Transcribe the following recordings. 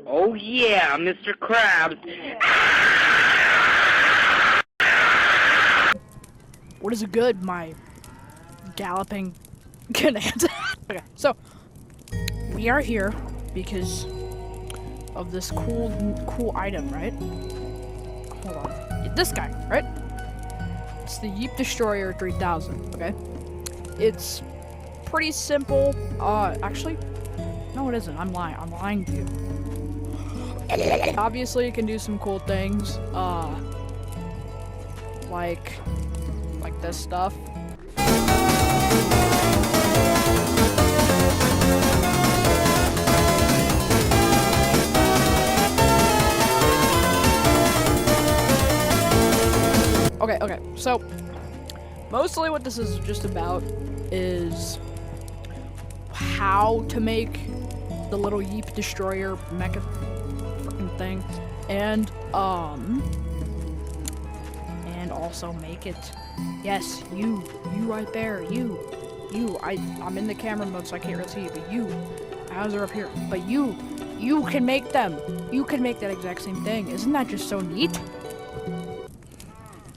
Oh yeah, Mr. Krabs. What is good, my galloping Gananta? Okay, so we are here because of this cool item, right? Hold on. This guy, right? It's the Yeep Destroyer 3000, okay? It's pretty simple. Actually, no, it isn't. I'm lying. I'm lying to you. Obviously, it can do some cool things. Like this stuff. Okay, so mostly what this is just about is how to make the little Yeep Destroyer mecha freaking thing, and also make it, yes, you right there, I'm in the camera mode so I can't really see you, but you, eyes are up here, but you can make them, you can make that exact same thing. Isn't that just so neat?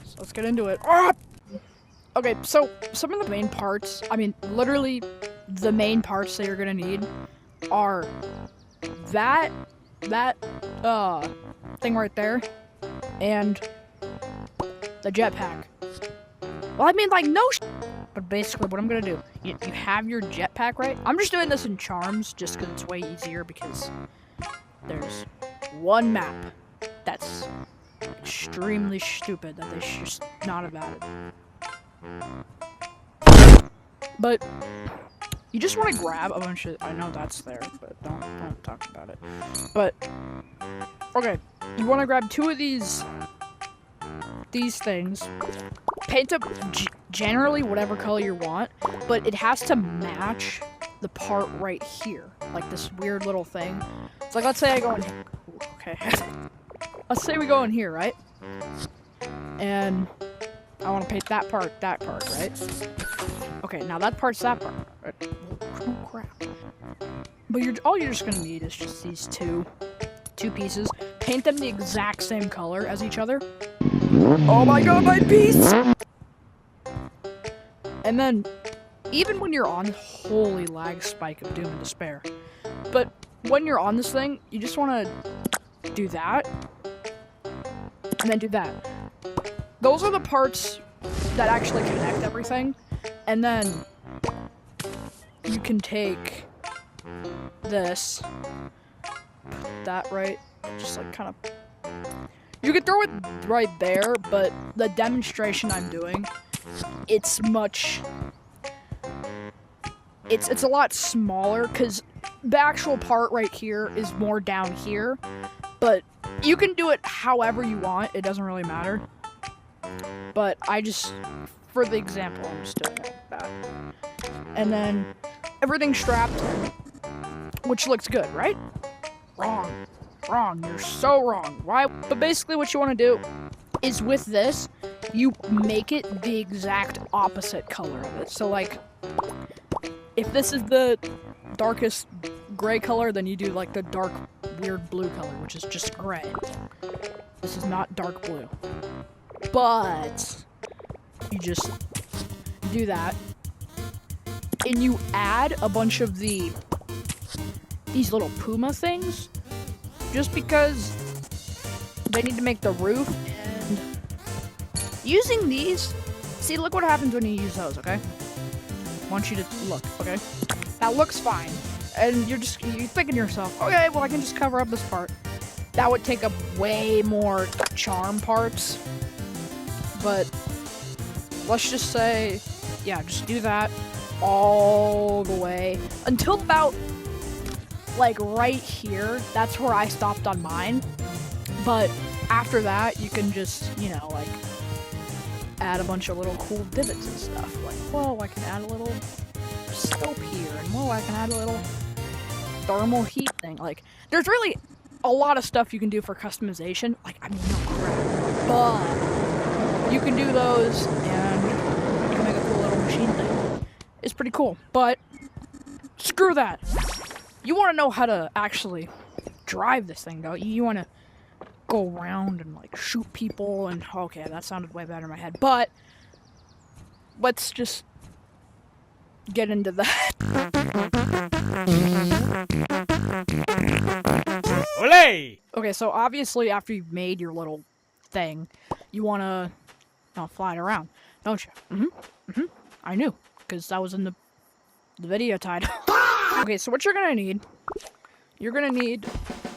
So let's get into it. Okay, so some of the main parts, I mean, literally the main parts that you're gonna need are that thing right there, and the jetpack. Well, I mean, like, no but basically what I'm gonna do, you have your jetpack, right? I'm just doing this in charms just because it's way easier, because there's one map that's extremely stupid that they should just not have added. But you just want to grab a bunch of, I know that's there, but don't talk about it. But okay, you want to grab two of these things, paint up generally whatever color you want, but it has to match the part right here, like this weird little thing. It's like, let's say I go in here. Okay. Let's say we go in here, right? And I want to paint that part, right? Okay, now that part's that part, right? Oh crap. But all you're just gonna need is just these two pieces. Paint them the exact same color as each other. Oh my god, my piece! And then, even when you're on, holy lag spike of doom and despair. But when you're on this thing, you just want to do that, and then do that. Those are the parts that actually connect everything, and then you can take this, put that right, just like kind of, you can throw it right there, but the demonstration I'm doing, it's a lot smaller, because the actual part right here is more down here, but you can do it however you want, it doesn't really matter. But I just, for the example, I'm just doing it like that. And then everything's strapped, which looks good, right? Wrong, you're so wrong. Why? But basically what you want to do is with this, you make it the exact opposite color of it. So like, if this is the darkest gray color, then you do like the dark weird blue color, which is just gray. This is not dark blue. But you just do that, and you add a bunch of these little Puma things, just because they need to make the roof. And using these, see, look what happens when you use those, okay? I want you to look, okay? That looks fine, and you're thinking to yourself, okay, well, I can just cover up this part. That would take up way more charm parts. But let's just say, yeah, just do that all the way until about, like, right here. That's where I stopped on mine. But after that, you can just, you know, like, add a bunch of little cool divots and stuff. Like, whoa, I can add a little scope here, and whoa, I can add a little thermal heat thing. Like, there's really a lot of stuff you can do for customization. Like, I mean, no crap, but you can do those, and you can make a cool little machine thing. It's pretty cool, but screw that. You want to know how to actually drive this thing, don't you? You want to go around and like shoot people and okay, that sounded way better in my head. But let's just get into that. Olé! Okay, so obviously after you've made your little thing, you want to fly it around, don't you? I knew, because that was in the video title. Okay, so what you're going to need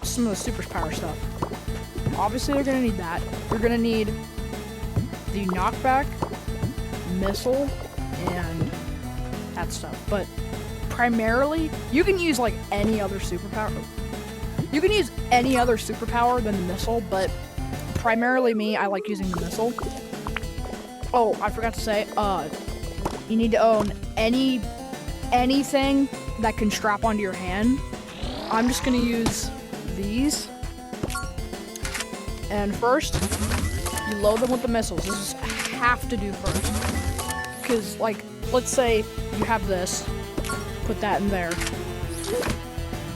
some of the superpower stuff. Obviously, you're going to need that. You're going to need the knockback, missile, and that stuff. But primarily, you can use like any other superpower. You can use any other superpower than the missile, but primarily me, I like using the missile. Oh, I forgot to say, you need to own anything that can strap onto your hand. I'm just gonna use these. And first, you load them with the missiles. This is have to do first. Because, like, let's say you have this, put that in there.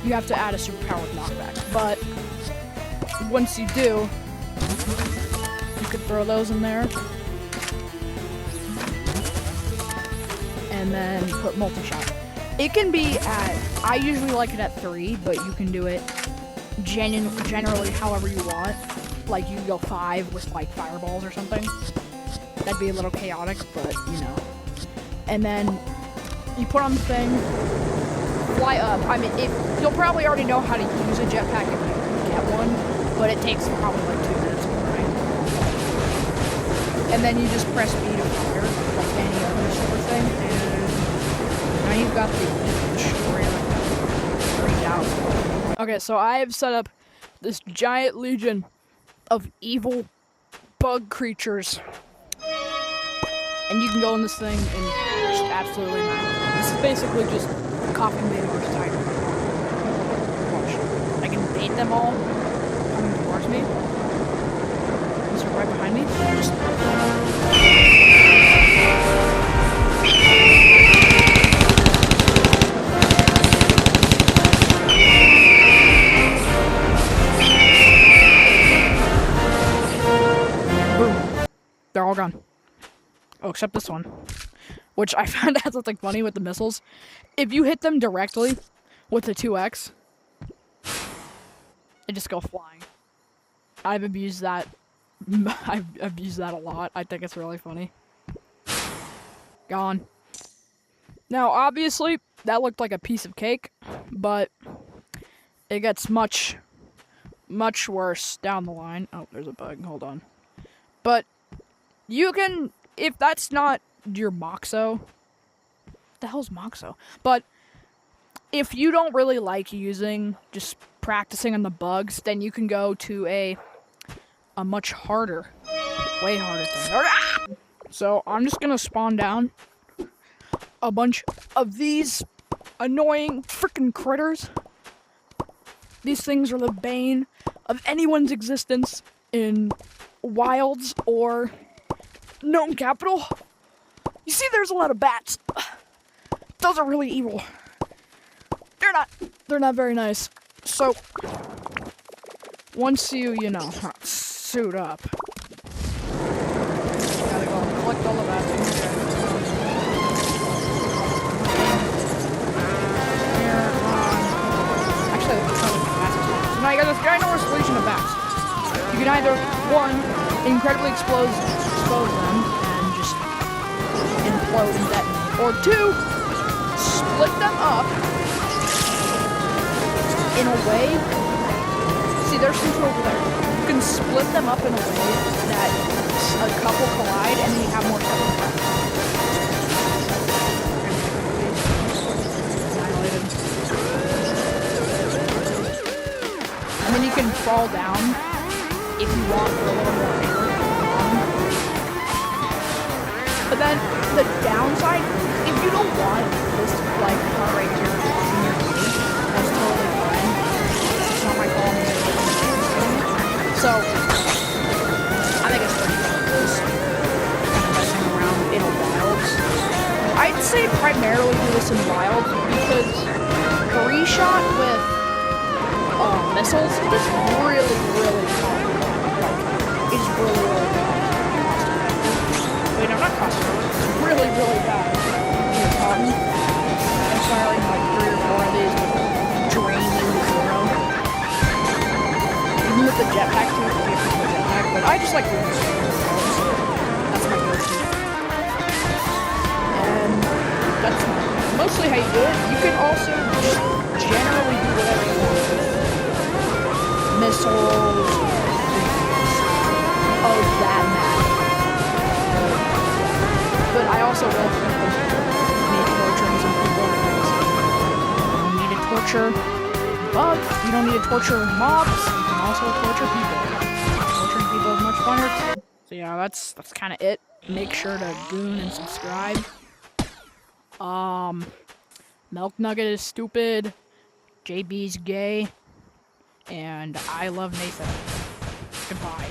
You have to add a superpower with knockback. But once you do, you could throw those in there. And then put multi-shot. It can be at, I usually like it at 3, but you can do it generally however you want. Like, you can go 5 with, like, fireballs or something. That'd be a little chaotic, but, you know. And then you put on the thing, fly up. I mean, you'll probably already know how to use a jetpack if you get one, but it takes probably, like, 2 minutes to learn. And then you just press B to fire, like any other sort of thing, and now you've got the destroyer 3000. Okay, so I have set up this giant legion of evil bug creatures. And you can go in this thing and just absolutely not. This is basically just coffee made versus tiger. Watch. I can bait them all coming towards me. These are right behind me. Just they're all gone. Oh, except this one. Which I found out something funny with the missiles. If you hit them directly with the 2x, they just go flying. I've abused that. I've abused that a lot. I think it's really funny. Gone. Now, obviously, that looked like a piece of cake, but it gets much, much worse down the line. Oh, there's a bug. Hold on. But you can, if that's not your Moxo, what the hell's Moxo? But if you don't really like using, just practicing on the bugs, then you can go to a much harder, way harder thing. So I'm just gonna spawn down a bunch of these annoying freaking critters. These things are the bane of anyone's existence in wilds or gnome capital. You see, there's a lot of bats. Those are really evil. They're not very nice. So once you know, suit up, gotta go and collect all the bats. Actually, so now you got this ginormous legion of bats. You can either, one, incredibly expose them and just implode and detonate, or two, split them up in a way. See, there's some over there. You can split them up in a way that a couple collide and then you have more trouble. And then you can fall down if you want for a little more air. But then the downside, if you don't want this like heart rate to in your game, that's totally fine. It's not my fault. So I think it's pretty cool. Just kind of messing around in wilds. I'd say primarily do this in wilds because 3-shot with missiles is really, really fun. Like, it's really, really bad. Wait, no, not costume. It's really, really bad. Here, I'm firing like 3 or 4 of these with drain you to zero. Even with the jetpack too, if you have the jetpack, but I just like doing this. That's my go-to. And that's mostly how you do it. You can also just generally do whatever you want with missiles of that map. But I also will need torturing some people. You need to torture bugs. You don't need to torture mobs. You can also torture people. Torturing people is much funner. So yeah, that's kind of it. Make sure to goon and subscribe. Milk Nugget is stupid. JB's gay. And I love Nathan. Goodbye.